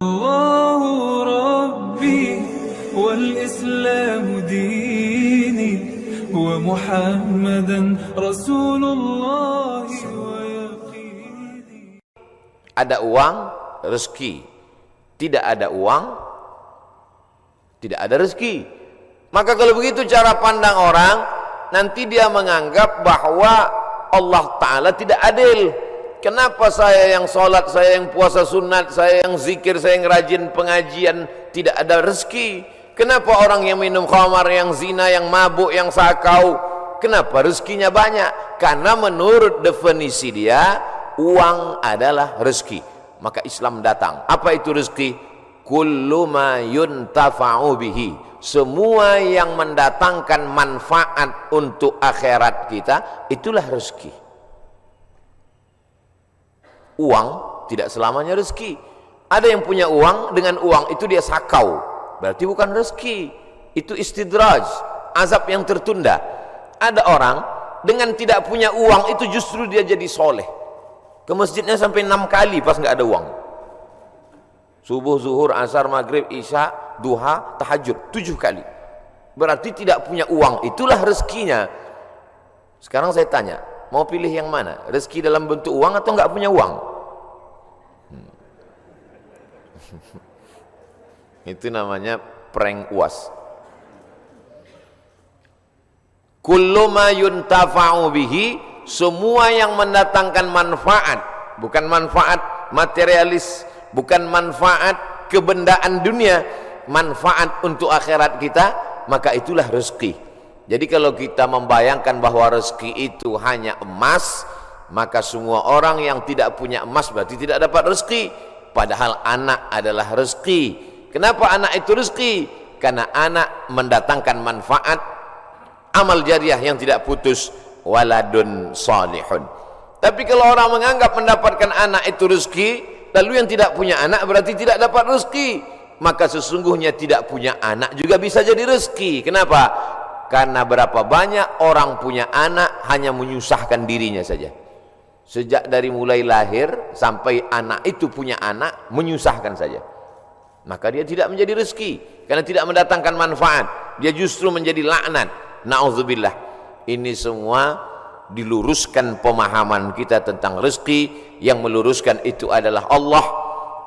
الله ربي والإسلام ديني ومحمدا رسول الله ويقيني. Ada uang, rezeki. Tidak ada uang, tidak ada rezeki. Maka kalau begitu cara pandang orang, nanti dia menganggap bahwa Allah Ta'ala tidak adil. Kenapa saya yang sholat, saya yang puasa sunat, saya yang zikir, saya yang rajin pengajian tidak ada rezeki? Kenapa orang yang minum khamar, yang zina, yang mabuk, yang sakau, kenapa rezekinya banyak? Karena menurut definisi dia, uang adalah rezeki. Maka Islam datang. Apa itu rezeki? Kullu ma yuntafa'u bihi. Semua yang mendatangkan manfaat untuk akhirat kita, itulah rezeki. Uang tidak selamanya rezeki. Ada yang punya uang, dengan uang itu dia sakau, berarti bukan rezeki, itu istidraj, azab yang tertunda. Ada orang dengan tidak punya uang itu justru dia jadi soleh, ke masjidnya sampai 6 kali pas nggak ada uang. Subuh, zuhur, asar, maghrib, isya, duha, tahajud 7 kali. Berarti tidak punya uang, itulah rezekinya. Sekarang saya tanya, mau pilih yang mana? Rezeki dalam bentuk uang atau nggak punya uang? Itu namanya prank UAS. Kullu ma yuntafa'u bihi, semua yang mendatangkan manfaat, bukan manfaat materialis, bukan manfaat kebendaan dunia, manfaat untuk akhirat kita, maka itulah rezeki. Jadi kalau kita membayangkan bahwa rezeki itu hanya emas, maka semua orang yang tidak punya emas berarti tidak dapat rezeki. Padahal anak adalah rezeki. Kenapa anak itu rezeki? Karena anak mendatangkan manfaat, amal jariah yang tidak putus, waladun salihun. Tapi kalau orang menganggap mendapatkan anak itu rezeki, lalu yang tidak punya anak berarti tidak dapat rezeki, maka sesungguhnya tidak punya anak juga bisa jadi rezeki. Kenapa? Karena berapa banyak orang punya anak hanya menyusahkan dirinya saja. Sejak dari mulai lahir sampai anak itu punya anak, menyusahkan saja. Maka dia tidak menjadi rezeki, karena tidak mendatangkan manfaat, dia justru menjadi laknat. Na'udzubillah. Ini semua diluruskan pemahaman kita tentang rezeki. Yang meluruskan itu adalah Allah.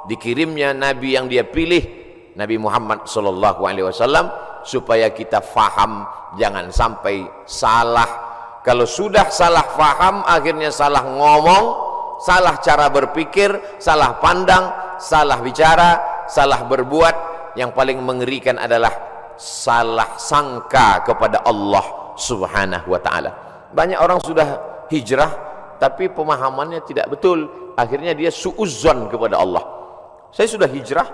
Dikirimnya Nabi yang dia pilih, Nabi Muhammad SAW, supaya kita faham, jangan sampai salah. Kalau sudah salah faham, akhirnya salah ngomong, salah cara berpikir, salah pandang, salah bicara, salah berbuat. Yang paling mengerikan adalah salah sangka kepada Allah Subhanahu wa ta'ala. Banyak orang sudah hijrah tapi pemahamannya tidak betul, akhirnya dia suudzon kepada Allah. Saya sudah hijrah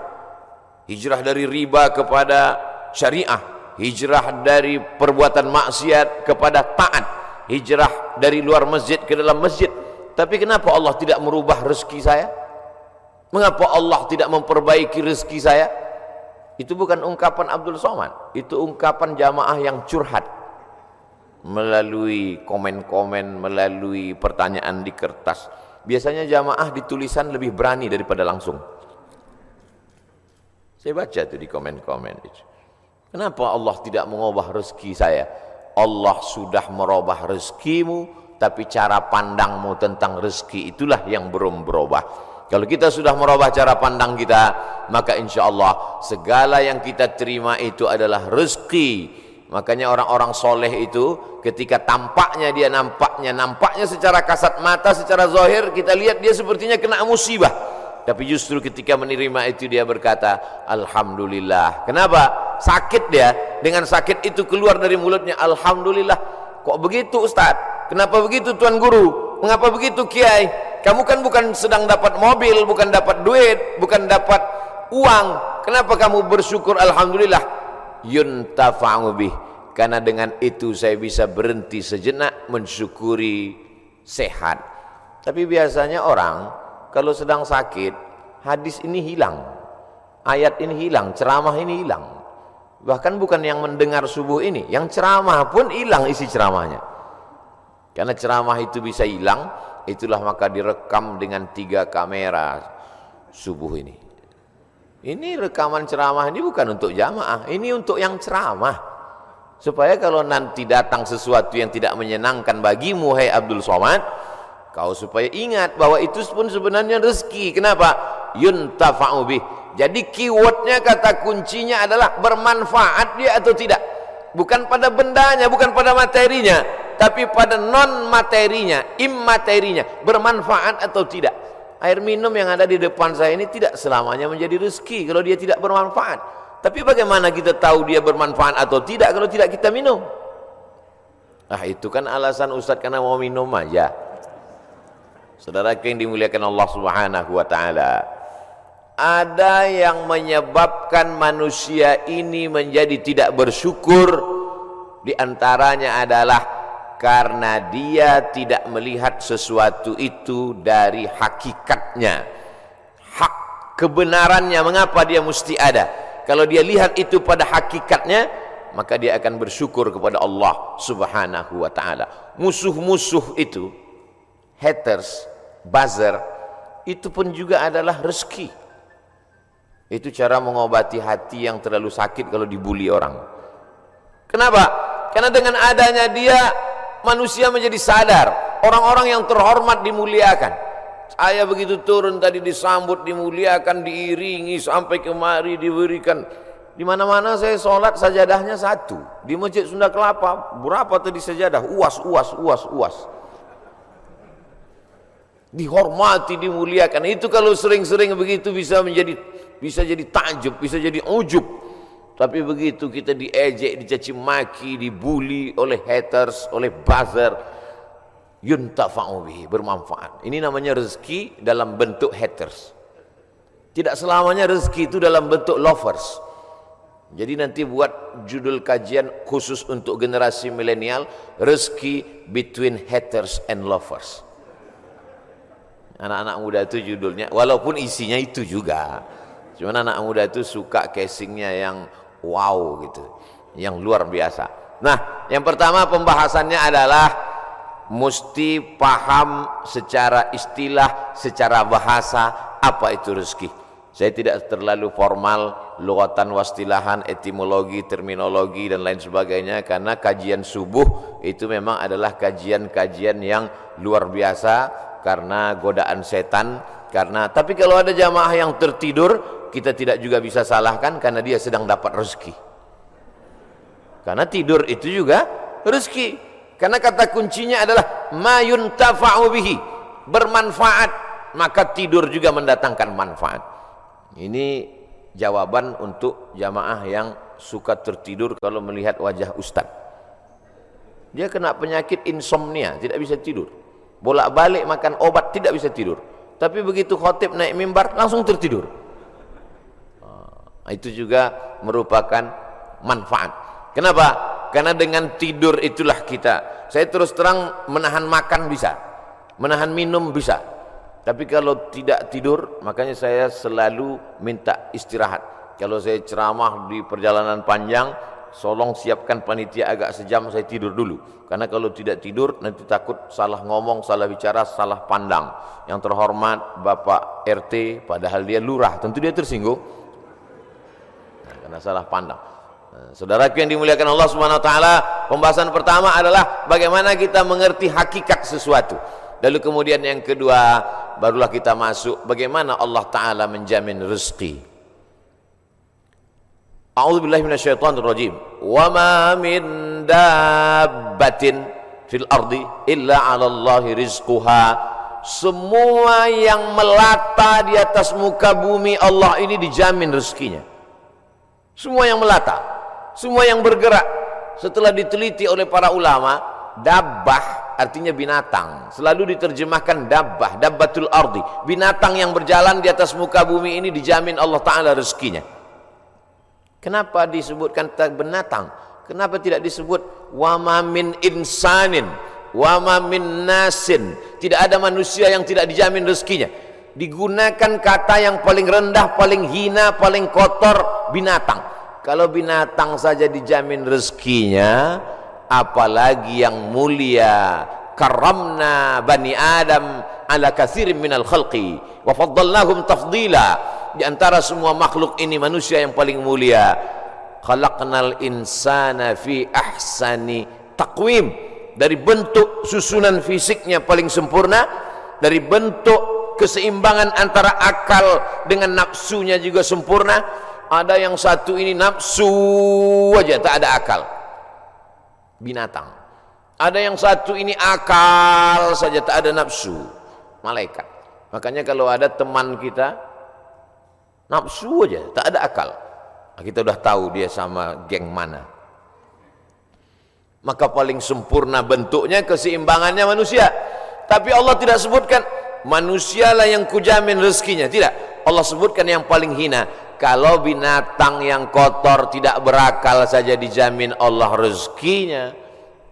dari riba kepada syariah, hijrah dari perbuatan maksiat kepada taat, hijrah dari luar masjid ke dalam masjid. Tapi kenapa Allah tidak merubah rezeki saya? Mengapa Allah tidak memperbaiki rezeki saya? Itu bukan ungkapan Abdul Somad, itu ungkapan jamaah yang curhat melalui komen-komen, melalui pertanyaan di kertas. Biasanya jamaah di tulisan lebih berani daripada langsung. Saya baca tuh di komen-komen itu. Kenapa Allah tidak mengubah rezeki saya? Allah sudah merubah rezekimu, tapi cara pandangmu tentang rezeki itulah yang belum berubah. Kalau kita sudah merubah cara pandang kita, maka insya Allah segala yang kita terima itu adalah rezeki. Makanya orang-orang soleh itu ketika tampaknya dia nampaknya secara kasat mata, secara zahir kita lihat dia sepertinya kena musibah. Tapi justru ketika menerima itu dia berkata alhamdulillah. Kenapa? Sakit dia, dengan sakit itu keluar dari mulutnya alhamdulillah. Kok begitu Ustaz? Kenapa begitu Tuan Guru? Mengapa begitu Kiai? Kamu kan bukan sedang dapat mobil, bukan dapat duit, bukan dapat uang. Kenapa kamu bersyukur alhamdulillah? Yuntafa'u bih. Karena dengan itu saya bisa berhenti sejenak mensyukuri sehat. Tapi biasanya orang kalau sedang sakit, hadis ini hilang, ayat ini hilang, ceramah ini hilang. Bahkan bukan yang mendengar subuh ini, yang ceramah pun hilang isi ceramahnya. Karena ceramah itu bisa hilang, itulah maka direkam dengan 3 kamera subuh ini. Ini rekaman ceramah ini bukan untuk jamaah, ini untuk yang ceramah. Supaya kalau nanti datang sesuatu yang tidak menyenangkan bagimu, hai Abdul Somad, kau supaya ingat bahwa itu pun sebenarnya rezeki. Kenapa? Yuntafa'u bih. Jadi keywordnya, kata kuncinya adalah bermanfaat dia atau tidak. Bukan pada bendanya, bukan pada materinya, tapi pada non materinya, immaterinya, bermanfaat atau tidak. Air minum yang ada di depan saya ini tidak selamanya menjadi rezeki kalau dia tidak bermanfaat. Tapi bagaimana kita tahu dia bermanfaat atau tidak kalau tidak kita minum? Itu kan alasan Ustadz karena mau minum aja. Saudara yang dimuliakan Allah Subhanahu wa taala, ada yang menyebabkan manusia ini menjadi tidak bersyukur, di antaranya adalah karena dia tidak melihat sesuatu itu dari hakikatnya, hak kebenarannya. Mengapa dia mesti ada? Kalau dia lihat itu pada hakikatnya, maka dia akan bersyukur kepada Allah Subhanahu wa taala. Musuh-musuh itu, haters, buzzer, itu pun juga adalah rezeki. Itu cara mengobati hati yang terlalu sakit kalau dibuli orang. Kenapa? Karena dengan adanya dia, manusia menjadi sadar. Orang-orang yang terhormat dimuliakan. Saya begitu turun tadi disambut, dimuliakan, diiringi sampai kemari diberikan. Di mana-mana saya sholat sajadahnya satu. Di Masjid Sunda Kelapa berapa tadi sajadah? Uas. Dihormati, dimuliakan. Itu kalau sering-sering begitu bisa jadi takjub, bisa jadi ujub. Tapi begitu kita diejek, dicaci maki, dibuli oleh haters, oleh buzzer, yuntafa'u bihi, bermanfaat. Ini namanya rezeki dalam bentuk haters. Tidak selamanya rezeki itu dalam bentuk lovers. Jadi nanti buat judul kajian khusus untuk generasi milenial, rezeki between haters and lovers. Anak-anak muda itu judulnya, walaupun isinya itu juga. Cuman anak muda itu suka casingnya yang wow gitu, yang luar biasa. Nah, yang pertama pembahasannya adalah mesti paham secara istilah, secara bahasa, apa itu rezeki. Saya tidak terlalu formal, lughatan wastilahan, etimologi, terminologi dan lain sebagainya, karena kajian subuh itu memang adalah kajian-kajian yang luar biasa karena godaan setan. Tapi kalau ada jamaah yang tertidur, kita tidak juga bisa salahkan karena dia sedang dapat rezeki. Karena tidur itu juga rezeki. Karena kata kuncinya adalah ma yuntafa'u bihi, bermanfaat, maka tidur juga mendatangkan manfaat. Ini jawaban untuk jamaah yang suka tertidur kalau melihat wajah ustaz. Dia kena penyakit insomnia, tidak bisa tidur. Bolak-balik makan obat, tidak bisa tidur. Tapi begitu khotib naik mimbar langsung tertidur. Itu juga merupakan manfaat. Kenapa? Karena dengan tidur itulah kita. Saya terus terang menahan makan bisa, menahan minum bisa. Tapi kalau tidak tidur, makanya saya selalu minta istirahat. Kalau saya ceramah di perjalanan panjang, tolong siapkan panitia agak sejam saya tidur dulu. Karena kalau tidak tidur nanti takut salah ngomong, salah bicara, salah pandang. Yang terhormat Bapak RT, padahal dia lurah, tentu dia tersinggung. Karena salah pandang. Saudaraku yang dimuliakan Allah Subhanahu wa taala, pembahasan pertama adalah bagaimana kita mengerti hakikat sesuatu. Lalu kemudian yang kedua, barulah kita masuk bagaimana Allah taala menjamin rezeki. A'udzubillahi minasyaitonirrajim. Wa ma min dabbatin fil ardi illa 'ala Allahi rizquha. Semua yang melata di atas muka bumi Allah ini dijamin rezekinya. Semua yang melata, semua yang bergerak. Setelah diteliti oleh para ulama, dabbah artinya binatang. Selalu diterjemahkan dabbah, dabbatul ardi. Binatang yang berjalan di atas muka bumi ini dijamin Allah Ta'ala rezekinya. Kenapa disebutkan binatang? Kenapa tidak disebut wa ma min insanin, wa ma min nasin? Tidak ada manusia yang tidak dijamin rezekinya. Digunakan kata yang paling rendah, paling hina, paling kotor, binatang. Kalau binatang saja dijamin rezekinya, apalagi yang mulia. Karamna bani Adam ala katsirin minal khalqi wa faddalnahum tafdila. di antara semua makhluk ini manusia yang paling mulia. Khalaqnal insana fi ahsani taqwim, dari bentuk susunan fisiknya paling sempurna, dari bentuk keseimbangan antara akal dengan nafsunya juga sempurna. Ada yang satu ini nafsu aja, tak ada akal, binatang. Ada yang satu ini akal saja, tak ada nafsu, malaikat. Makanya kalau ada teman kita nafsu aja, tak ada akal, kita udah tahu dia sama geng mana. Maka paling sempurna bentuknya, keseimbangannya manusia. Tapi Allah tidak sebutkan manusialah yang kujamin rezekinya, tidak. Allah sebutkan yang paling hina. Kalau binatang yang kotor tidak berakal saja dijamin Allah rezekinya,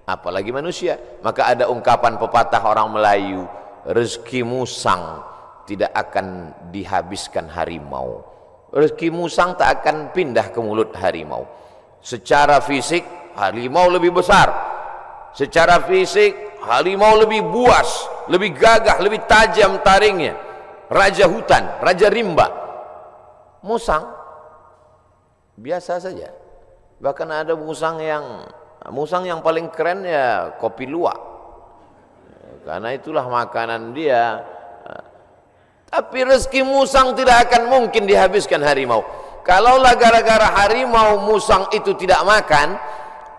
apalagi manusia. Maka ada ungkapan pepatah orang Melayu, rezeki musang tidak akan dihabiskan harimau. Rezeki musang tak akan pindah ke mulut harimau. Secara fisik harimau lebih besar, secara fisik harimau lebih buas, lebih gagah, lebih tajam taringnya, raja hutan, raja rimba. Musang biasa saja. Bahkan ada musang yang paling keren ya kopi luwak, karena itulah makanan dia. Tapi rezeki musang tidak akan mungkin dihabiskan harimau. Kalaulah gara-gara harimau musang itu tidak makan,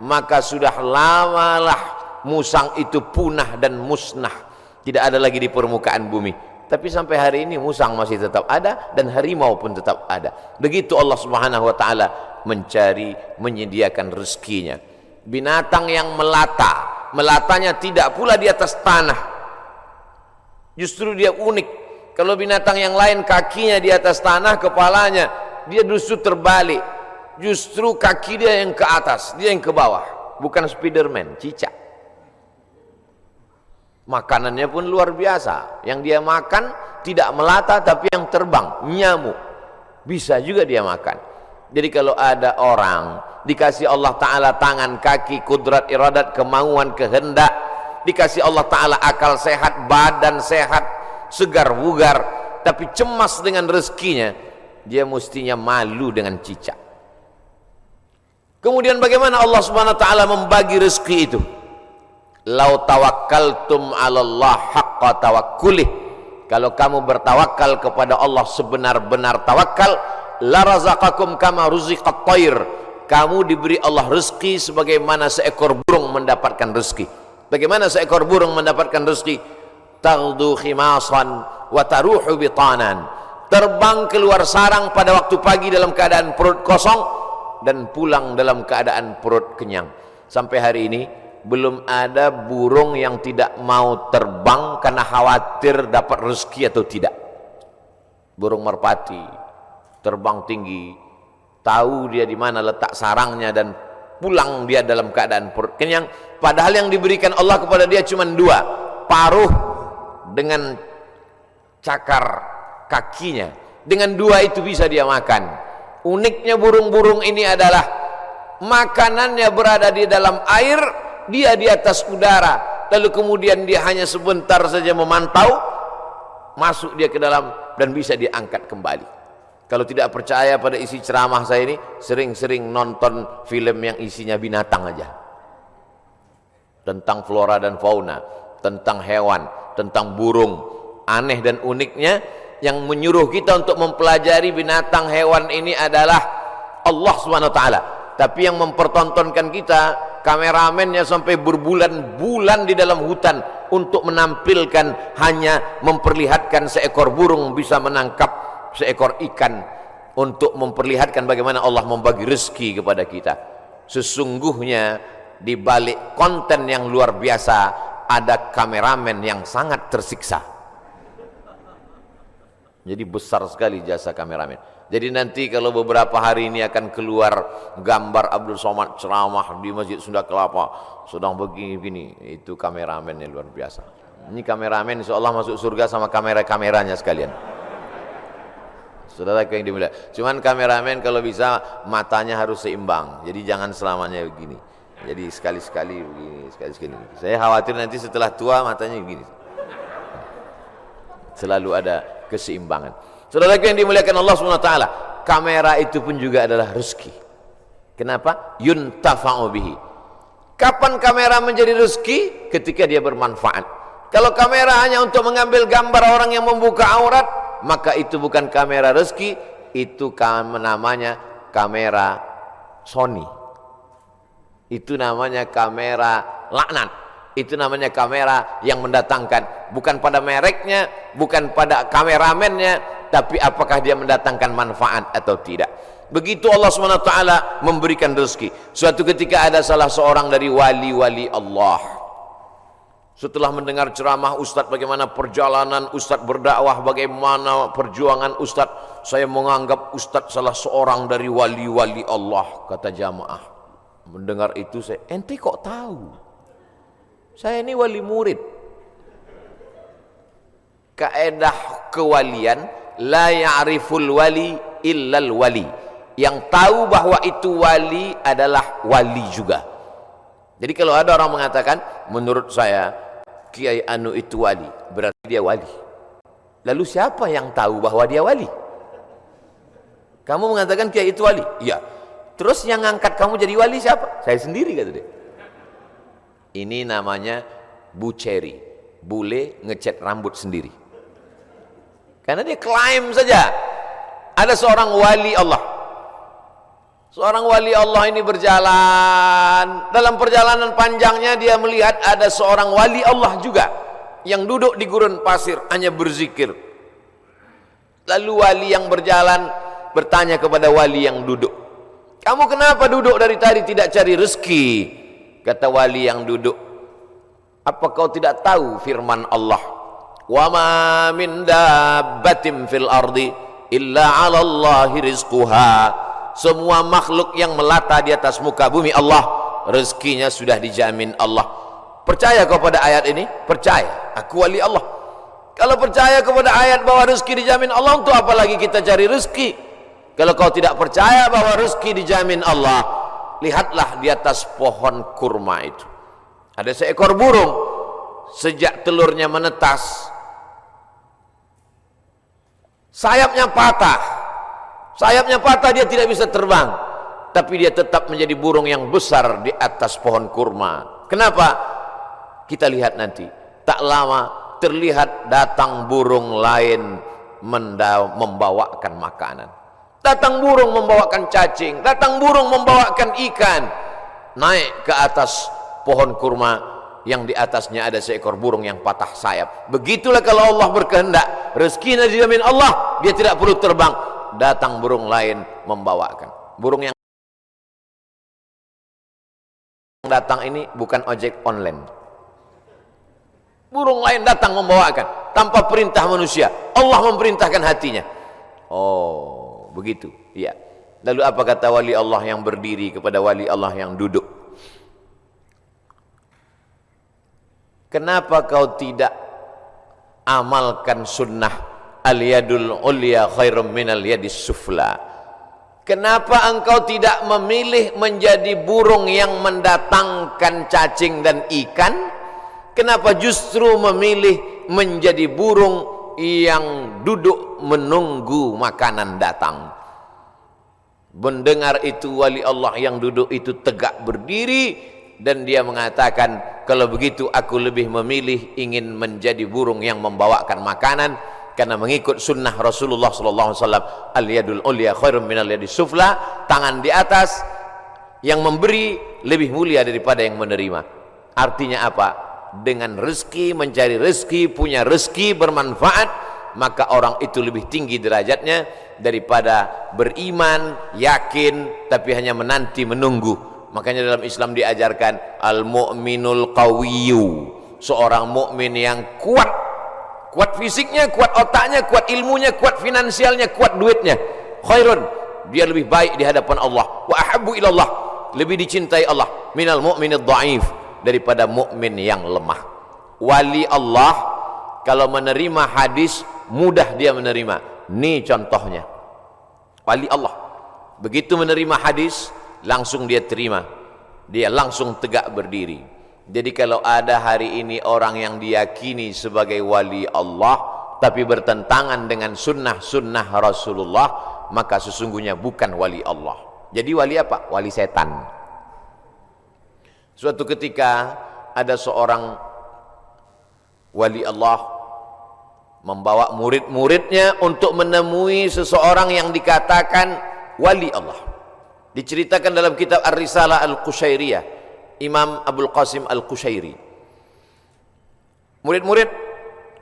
maka sudah lamalah musang itu punah dan musnah, tidak ada lagi di permukaan bumi. Tapi sampai hari ini musang masih tetap ada dan harimau pun tetap ada. Begitu Allah Subhanahu wa taala mencari, menyediakan rezekinya. Binatang yang melata, melatanya tidak pula di atas tanah. Justru dia unik. Kalau binatang yang lain kakinya di atas tanah, kepalanya, dia justru terbalik. Justru kaki dia yang ke atas, dia yang ke bawah. Bukan Spiderman, cicak. Makanannya pun luar biasa. Yang dia makan tidak melata tapi yang terbang, nyamuk. Bisa juga dia makan. Jadi kalau ada orang dikasih Allah Ta'ala tangan, kaki, kudrat, iradat, kemauan, kehendak, dikasih Allah Ta'ala akal sehat, badan sehat, segar bugar, tapi cemas dengan rezekinya, dia mestinya malu dengan cicak. Kemudian bagaimana Allah Subhanahu wa taala membagi rezeki itu? Lau tawakkaltum 'alallah haqqa tawakkulih. Kalau kamu bertawakal kepada Allah sebenar-benar tawakal, la razaqakum kama ruziqat thair. Kamu diberi Allah rezeki sebagaimana seekor burung mendapatkan rezeki. Bagaimana seekor burung mendapatkan rezeki? Taghdu khimasan wa taruhu bitanan. Terbang keluar sarang pada waktu pagi dalam keadaan perut kosong dan pulang dalam keadaan perut kenyang. Sampai hari ini belum ada burung yang tidak mau terbang karena khawatir dapat rezeki atau tidak. Burung merpati terbang tinggi, tahu dia di mana letak sarangnya dan pulang dia dalam keadaan perut kenyang. Padahal yang diberikan Allah kepada dia cuma dua, paruh dengan cakar kakinya. Dengan dua itu bisa dia makan. Uniknya burung-burung ini adalah makanannya berada di dalam air, dia di atas udara, lalu kemudian dia hanya sebentar saja memantau, masuk dia ke dalam dan bisa diangkat kembali. Kalau tidak percaya pada isi ceramah saya ini, sering-sering nonton film yang isinya binatang aja, tentang flora dan fauna, tentang hewan, tentang burung. Aneh dan uniknya yang menyuruh kita untuk mempelajari binatang hewan ini adalah Allah Subhanahu wa taala. Tapi yang mempertontonkan kita, kameramennya sampai berbulan-bulan di dalam hutan untuk menampilkan, hanya memperlihatkan seekor burung bisa menangkap seekor ikan, untuk memperlihatkan bagaimana Allah membagi rezeki kepada kita. Sesungguhnya di balik konten yang luar biasa ada kameramen yang sangat tersiksa. Jadi besar sekali jasa kameramen. Jadi nanti kalau beberapa hari ini akan keluar gambar Abdul Somad ceramah di Masjid Sunda Kelapa sedang begini-begini, itu kameramennya luar biasa. Ini kameramen insyaallah masuk surga sama kamera-kameranya sekalian. Saudara yang dimuliakan. Cuman kameramen kalau bisa matanya harus seimbang. Jadi jangan selamanya begini. Jadi sekali-sekali begini, sekali-sekali. Saya khawatir nanti setelah tua matanya begini. Selalu ada keseimbangan. Saudaraku yang dimuliakan Allah SWT, kamera itu pun juga adalah rezeki. Kenapa? Yuntafa'u bihi. Kapan kamera menjadi rezeki? Ketika dia bermanfaat. Kalau kamera hanya untuk mengambil gambar orang yang membuka aurat, maka itu bukan kamera rezeki, itu namanya kamera Sony. Itu namanya kamera laknat. Itu namanya kamera yang mendatangkan, bukan pada mereknya, bukan pada kameramennya, tapi apakah dia mendatangkan manfaat atau tidak. Begitu Allah SWT memberikan rezeki. Suatu ketika ada salah seorang dari wali-wali Allah, setelah mendengar ceramah Ustadz bagaimana perjalanan Ustadz berdakwah, bagaimana perjuangan Ustadz, saya menganggap Ustadz salah seorang dari wali-wali Allah, kata jamaah. Mendengar itu saya, ente kok tahu? Saya ini wali murid. Kaedah kewalian, la ya'riful wali illal wali. Yang tahu bahwa itu wali adalah wali juga. Jadi kalau ada orang mengatakan, menurut saya Kiai Anu itu wali, berarti dia wali. Lalu siapa yang tahu bahwa dia wali? Kamu mengatakan Kiai itu wali? Iya. Terus yang ngangkat kamu jadi wali siapa? Saya sendiri, kata dia. Ini namanya buceri, bule ngecat rambut sendiri. Karena dia klaim saja ada seorang wali Allah. Seorang wali Allah ini berjalan, dalam perjalanan panjangnya dia melihat ada seorang wali Allah juga yang duduk di gurun pasir hanya berzikir. Lalu wali yang berjalan bertanya kepada wali yang duduk, kamu kenapa duduk dari tadi tidak cari rezeki? Kata wali yang duduk, apa kau tidak tahu firman Allah, wa ma min dabbatin fil ardi illa 'ala Allahi rizquha. Semua makhluk yang melata di atas muka bumi Allah, rezekinya sudah dijamin Allah. Percaya kau pada ayat ini? Percaya, aku wali Allah. Kalau percaya kepada ayat bahwa rezeki dijamin Allah, untuk apa lagi kita cari rezeki? Kalau kau tidak percaya bahwa rezeki dijamin Allah, lihatlah di atas pohon kurma itu ada seekor burung. Sejak telurnya menetas, sayapnya patah, dia tidak bisa terbang, tapi dia tetap menjadi burung yang besar di atas pohon kurma. Kenapa? Kita lihat nanti. Tak lama terlihat datang burung lain membawakan makanan. Datang burung membawakan cacing, datang burung membawakan ikan. Naik ke atas pohon kurma yang di atasnya ada seekor burung yang patah sayap. Begitulah kalau Allah berkehendak, rezekinya dijamin Allah, dia tidak perlu terbang. Datang burung lain membawakan. Burung yang datang ini bukan ojek online. Burung lain datang membawakan tanpa perintah manusia. Allah memerintahkan hatinya. Oh, begitu. Ya. Lalu apa kata wali Allah yang berdiri kepada wali Allah yang duduk? Kenapa kau tidak amalkan sunnah al-yadul ulya khairum minal yadis sufla? Kenapa engkau tidak memilih menjadi burung yang mendatangkan cacing dan ikan? Kenapa justru memilih menjadi burung yang duduk menunggu makanan datang? Mendengar itu wali Allah yang duduk itu tegak berdiri dan dia mengatakan, kalau begitu aku lebih memilih ingin menjadi burung yang membawakan makanan, karena mengikut sunnah Rasulullah sallallahu alaihi wasallam, al-yadul ulya khairum minal yadis sufla, tangan di atas yang memberi lebih mulia daripada yang menerima. Artinya apa? Dengan rezeki, mencari rezeki, punya rezeki bermanfaat, maka orang itu lebih tinggi derajatnya daripada beriman, yakin, tapi hanya menanti menunggu. Makanya dalam Islam diajarkan al-mu'minul qawiyyu, seorang mukmin yang kuat, kuat fisiknya, kuat otaknya, kuat ilmunya, kuat finansialnya, kuat duitnya. Khairun, dia lebih baik di hadapan Allah. Wa ahabbu ilallah, lebih dicintai Allah minal mu'minid dhaif, daripada mukmin yang lemah. Wali Allah kalau menerima hadis mudah dia menerima. Ini contohnya. Wali Allah begitu menerima hadis langsung dia terima. Dia langsung tegak berdiri. Jadi kalau ada hari ini orang yang diyakini sebagai wali Allah tapi bertentangan dengan sunnah-sunnah Rasulullah, maka sesungguhnya bukan wali Allah. Jadi wali apa? Wali setan. Suatu ketika ada seorang wali Allah membawa murid-muridnya untuk menemui seseorang yang dikatakan wali Allah. Diceritakan dalam kitab Ar-Risalah Al-Qushairiyah, Imam Abdul Qasim Al-Qushairi. Murid-murid,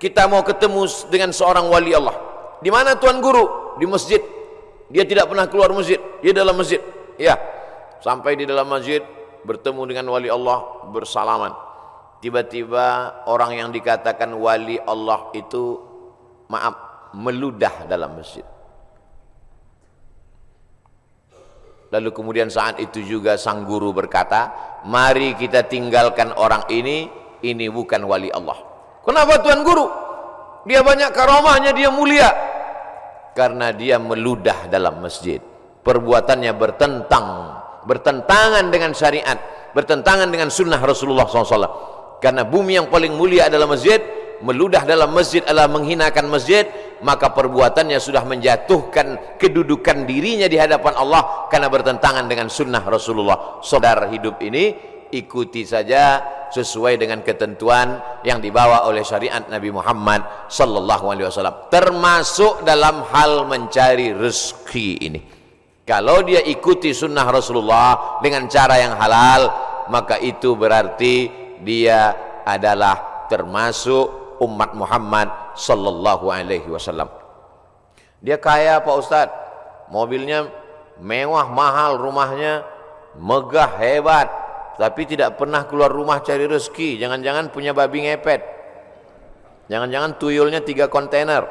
kita mau ketemu dengan seorang wali Allah. Di mana Tuan Guru? Di masjid. Dia tidak pernah keluar masjid, dia dalam masjid. Ya, sampai di dalam masjid bertemu dengan wali Allah, bersalaman. Tiba-tiba orang yang dikatakan wali Allah itu, meludah dalam masjid. Lalu kemudian saat itu juga sang guru berkata, mari kita tinggalkan orang ini bukan wali Allah. Kenapa Tuan Guru? Dia banyak karamahnya, dia mulia. Karena dia meludah dalam masjid. Perbuatannya bertentangan dengan syariat, bertentangan dengan sunnah Rasulullah SAW. Karena bumi yang paling mulia adalah masjid, meludah dalam masjid adalah menghinakan masjid, maka perbuatannya sudah menjatuhkan kedudukan dirinya di hadapan Allah karena bertentangan dengan sunnah Rasulullah. Saudara hidup ini ikuti saja sesuai dengan ketentuan yang dibawa oleh syariat Nabi Muhammad sallallahu alaihi wasallam, termasuk dalam hal mencari rezeki ini. Kalau dia ikuti sunnah Rasulullah dengan cara yang halal, maka itu berarti dia adalah termasuk umat Muhammad sallallahu alaihi wasallam. Dia kaya Pak Ustadz, mobilnya mewah, mahal, rumahnya megah, hebat, tapi tidak pernah keluar rumah cari rezeki. Jangan-jangan punya babi ngepet, jangan-jangan tuyulnya 3 kontainer.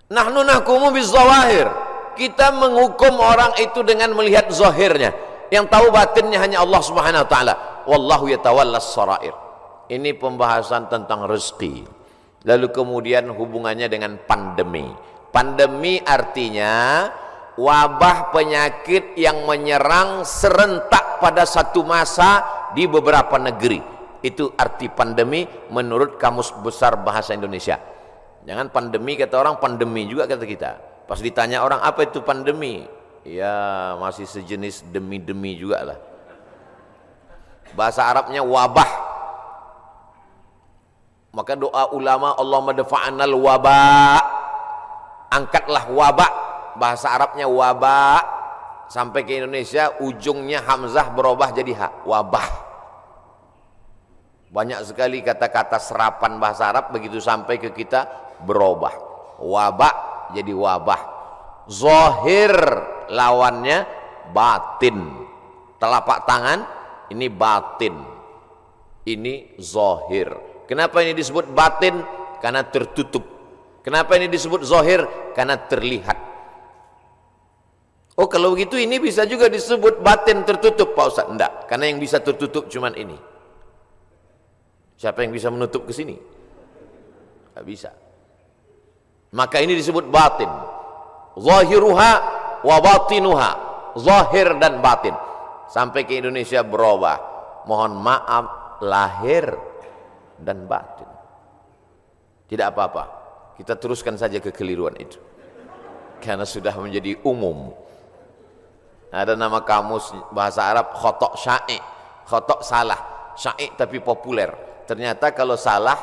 Nahnu nahkumu bizawahir, kita menghukum orang itu dengan melihat zahirnya. Yang tahu batinnya hanya Allah Subhanahu wa taala. Wallahu yatawallas sarair. Ini pembahasan tentang rezeki. Lalu kemudian hubungannya dengan pandemi. Pandemi artinya wabah penyakit yang menyerang serentak pada satu masa di beberapa negeri. Itu arti pandemi menurut Kamus Besar Bahasa Indonesia. Jangan pandemi kata orang, pandemi juga kata kita. Pas ditanya orang apa itu pandemi, ya masih sejenis demi-demi juga lah. Bahasa Arabnya wabah. Maka doa ulama, Allahumma dafa'anal wabah, angkatlah wabah. Bahasa Arabnya wabah, sampai ke Indonesia ujungnya hamzah berubah jadi ha, wabah. Banyak sekali kata-kata serapan bahasa Arab begitu sampai ke kita berubah. Wabah jadi wabah. Zahir lawannya batin. Telapak tangan ini batin, ini zahir. Kenapa ini disebut batin? Karena tertutup. Kenapa ini disebut zahir? Karena terlihat. Oh kalau begitu ini bisa juga disebut batin tertutup Pak Ustaz? Enggak, karena yang bisa tertutup cuman ini. Siapa yang bisa menutup ke sini? Enggak bisa. Maka ini disebut batin. Zahiruha wa batinuha, zahir dan batin. Sampai ke Indonesia berubah. Mohon maaf, lahir dan batin. Tidak apa-apa, kita teruskan saja kekeliruan itu karena sudah menjadi umum. Ada nama kamus bahasa Arab khotok sya'i, khotok salah, sya'i tapi populer. Ternyata kalau salah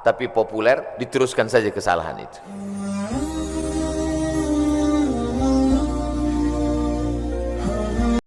tapi populer, diteruskan saja kesalahan itu.